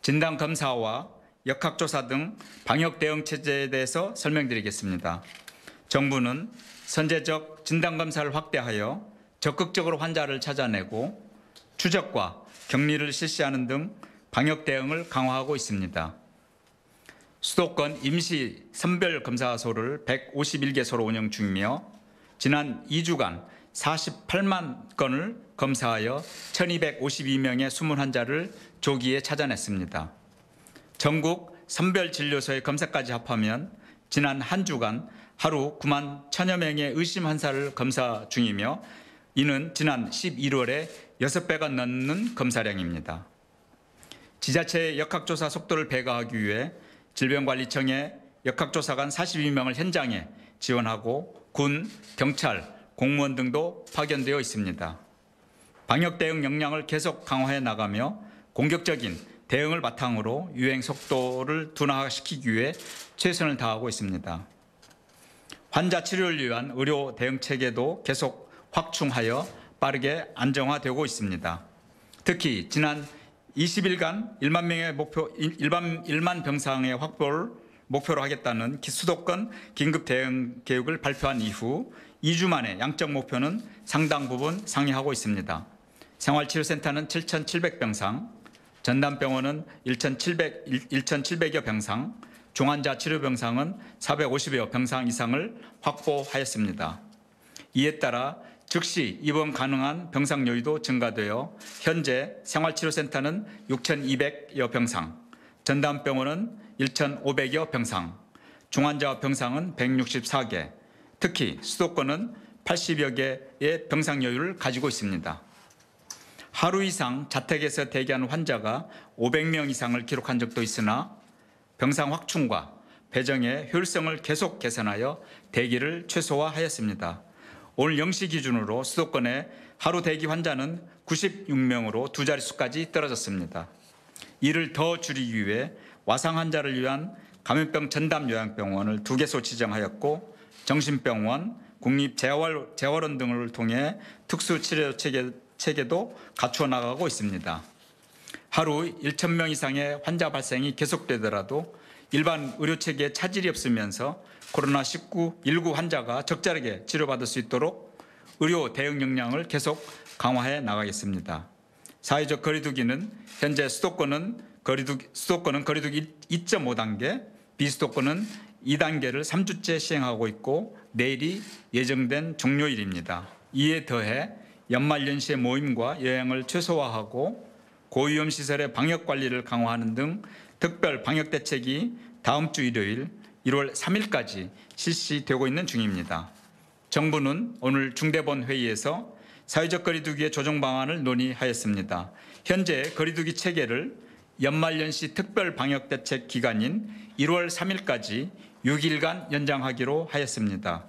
진단검사와 역학조사 등 방역 대응 체제에 대해서 설명드리겠습니다. 정부는 선제적 진단검사를 확대하여 적극적으로 환자를 찾아내고 추적과 격리를 실시하는 등 방역 대응을 강화하고 있습니다. 수도권 임시 선별검사소를 151개소로 운영 중이며 지난 2주간 48만 건을 검사하여 1,252명의 숨은 환자를 조기에 찾아냈습니다. 전국 선별진료소의 검사까지 합하면 지난 한 주간 하루 9만 1,000여 명의 의심 환자를 검사 중이며 이는 지난 11월에 6배가 넘는 검사량입니다. 지자체의 역학조사 속도를 배가하기 위해 질병관리청에 역학조사관 42명을 현장에 지원하고 군, 경찰, 공무원 등도 파견되어 있습니다. 방역 대응 역량을 계속 강화해 나가며 공격적인 대응을 바탕으로 유행 속도를 둔화시키기 위해 최선을 다하고 있습니다. 환자 치료를 위한 의료 대응 체계도 계속 확충하여 빠르게 안정화되고 있습니다. 특히 지난 20일간 1만 명의 1만 병상의 확보를 목표로 하겠다는 수도권 긴급 대응 계획을 발표한 이후 2주 만에 양적 목표는 상당 부분 상회하고 있습니다. 생활치료센터는 7,700병상, 전담병원은 1,700여 병상, 중환자 치료병상은 450여 병상 이상을 확보하였습니다. 이에 따라 즉시 입원 가능한 병상 여유도 증가되어 현재 생활치료센터는 6,200여 병상, 전담병원은 1,500여 병상, 중환자 병상은 164개, 특히 수도권은 80여 개의 병상 여유를 가지고 있습니다. 하루 이상 자택에서 대기하는 환자가 500명 이상을 기록한 적도 있으나 병상 확충과 배정의 효율성을 계속 개선하여 대기를 최소화하였습니다. 오늘 0시 기준으로 수도권의 하루 대기 환자는 96명으로 두 자릿수까지 떨어졌습니다. 이를 더 줄이기 위해 와상 환자를 위한 감염병 전담 요양병원을 2개소 지정하였고 정신병원, 국립재활원 등을 통해 특수치료 체계도 갖추어 나가고 있습니다. 하루 1,000명 이상의 환자 발생이 계속되더라도 일반 의료체계에 차질이 없으면서 코로나19 환자가 적절하게 치료받을 수 있도록 의료 대응 역량을 계속 강화해 나가겠습니다. 사회적 거리두기는 현재 수도권은 거리두기 2.5단계, 비수도권은 2단계를 3주째 시행하고 있고 내일이 예정된 종료일입니다. 이에 더해 연말연시의 모임과 여행을 최소화하고 고위험시설의 방역관리를 강화하는 등 특별 방역대책이 다음 주 일요일 1월 3일까지 실시되고 있는 중입니다. 정부는 오늘 중대본 회의에서 사회적 거리두기의 조정 방안을 논의하였습니다. 현재 거리두기 체계를 연말연시 특별 방역대책 기간인 1월 3일까지 6일간 연장하기로 하였습니다.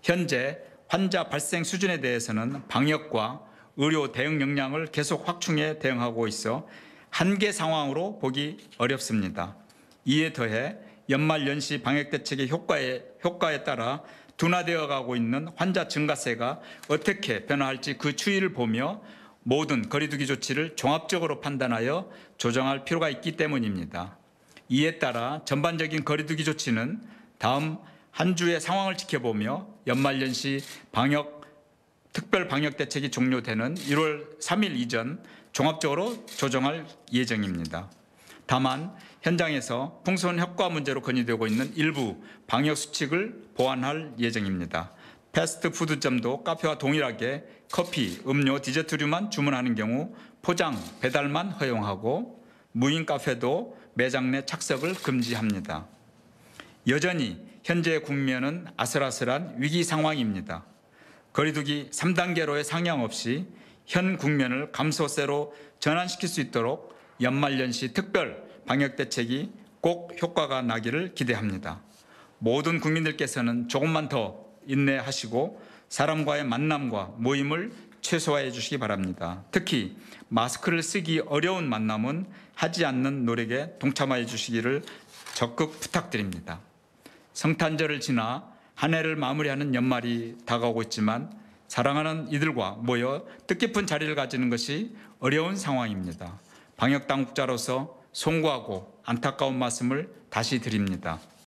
현재 환자 발생 수준에 대해서는 방역과 의료 대응 역량을 계속 확충해 대응하고 있어 한계 상황으로 보기 어렵습니다. 이에 더해 연말연시 방역대책의 효과에 따라 둔화되어 가고 있는 환자 증가세가 어떻게 변화할지 그 추이를 보며 모든 거리두기 조치를 종합적으로 판단하여 조정할 필요가 있기 때문입니다. 이에 따라 전반적인 거리두기 조치는 다음 한 주의 상황을 지켜보며 연말연시 특별 방역대책이 종료되는 1월 3일 이전 종합적으로 조정할 예정입니다. 다만 현장에서 풍선 효과 문제로 건의되고 있는 일부 방역수칙을 보완할 예정입니다. 패스트푸드점도 카페와 동일하게 커피, 음료, 디저트류만 주문하는 경우 포장, 배달만 허용하고 무인 카페도 매장 내 착석을 금지합니다. 여전히 현재 국면은 아슬아슬한 위기 상황입니다. 거리두기 3단계로의 상향 없이 현 국면을 감소세로 전환시킬 수 있도록 연말연시 특별 방역대책이 꼭 효과가 나기를 기대합니다. 모든 국민들께서는 조금만 더 인내하시고 사람과의 만남과 모임을 최소화해 주시기 바랍니다. 특히 마스크를 쓰기 어려운 만남은 하지 않는 노력에 동참해 주시기를 적극 부탁드립니다. 성탄절을 지나 한 해를 마무리하는 연말이 다가오고 있지만 사랑하는 이들과 모여 뜻깊은 자리를 가지는 것이 어려운 상황입니다. 방역당국자로서 송구하고 안타까운 말씀을 다시 드립니다.